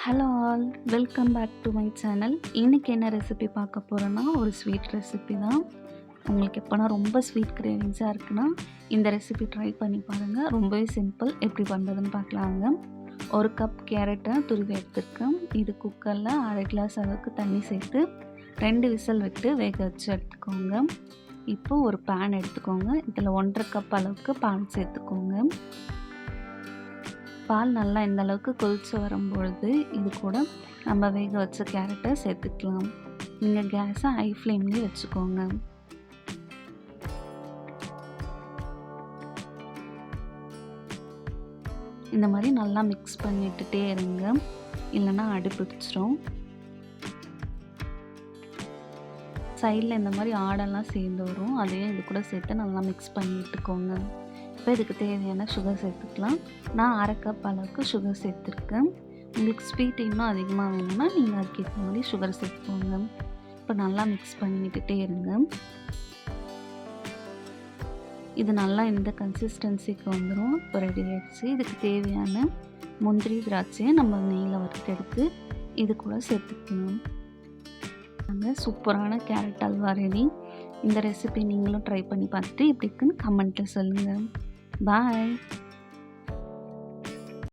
Hello all, welcome back to my channel. இன்றைக்கி என்ன recipe பார்க்க போகிறோன்னா, ஒரு ஸ்வீட் ரெசிபி தான். உங்களுக்கு எப்போனா ரொம்ப ஸ்வீட் கிரேவிங்ஸாக இருக்குன்னா இந்த ரெசிபி ட்ரை பண்ணி பாருங்கள். ரொம்பவே சிம்பிள். எப்படி பண்ணுறதுன்னு பார்க்கலாங்க. ஒரு கப் கேரட்டை துருவி எடுத்துருக்கேன். இது குக்கரில் 1/2 கிளாஸ் அளவுக்கு தண்ணி சேர்த்து 2 விசில் விட்டு வேக வச்சு எடுத்துக்கோங்க. இப்போது ஒரு பேன் எடுத்துக்கோங்க. இதில் 1/2 கப் அளவுக்கு பால் சேர்த்துக்கோங்க. பால் நல்லா இந்த அளவுக்கு கொதித்து வரும்பொழுது இது கூட நம்ம வேக வச்ச கேரட்டை சேர்த்துக்கலாம். நீங்கள் கேஸை ஹை ஃப்ளேம்லேயே வச்சுக்கோங்க. இந்த மாதிரி நல்லா மிக்ஸ் பண்ணிட்டுட்டே இருங்க, இல்லைன்னா அடி பிடிச்சிரும். சைடில் இந்த மாதிரி ஆடெல்லாம் சேர்ந்து வரும், அதையும் இது கூட சேர்த்து நல்லா மிக்ஸ் பண்ணி விட்டுக்கோங்க. இப்போ இதுக்கு தேவையான சுகர் சேர்த்துக்கலாம். நான் 1/2 கப் அளவுக்கு சுகர் சேர்த்துருக்கேன். உங்களுக்கு ஸ்வீட் இன்னும் அதிகமாக வேணும்னா நீங்கள் அதுக்கேற்ற மாதிரி சுகர் சேர்த்துக்கோங்க. இப்போ நல்லா மிக்ஸ் பண்ணிக்கிட்டே இருங்க. இது நல்லா இந்த கன்சிஸ்டன்சிக்கு வந்துடும். இப்போ ரெடி ஆகிடுச்சு. இதுக்கு தேவையான முந்திரி திராட்சையை நம்ம நெய்யில் வறுத்தெடுத்து இது கூட சேர்த்துக்கலாம். சூப்பரான கேரட் அல்வா ரெடி. இந்த ரெசிபி நீங்களும் ட்ரை பண்ணி பார்த்துட்டு எப்படி இருக்குன்னு கமெண்ட்டில் சொல்லுங்கள். பாய்.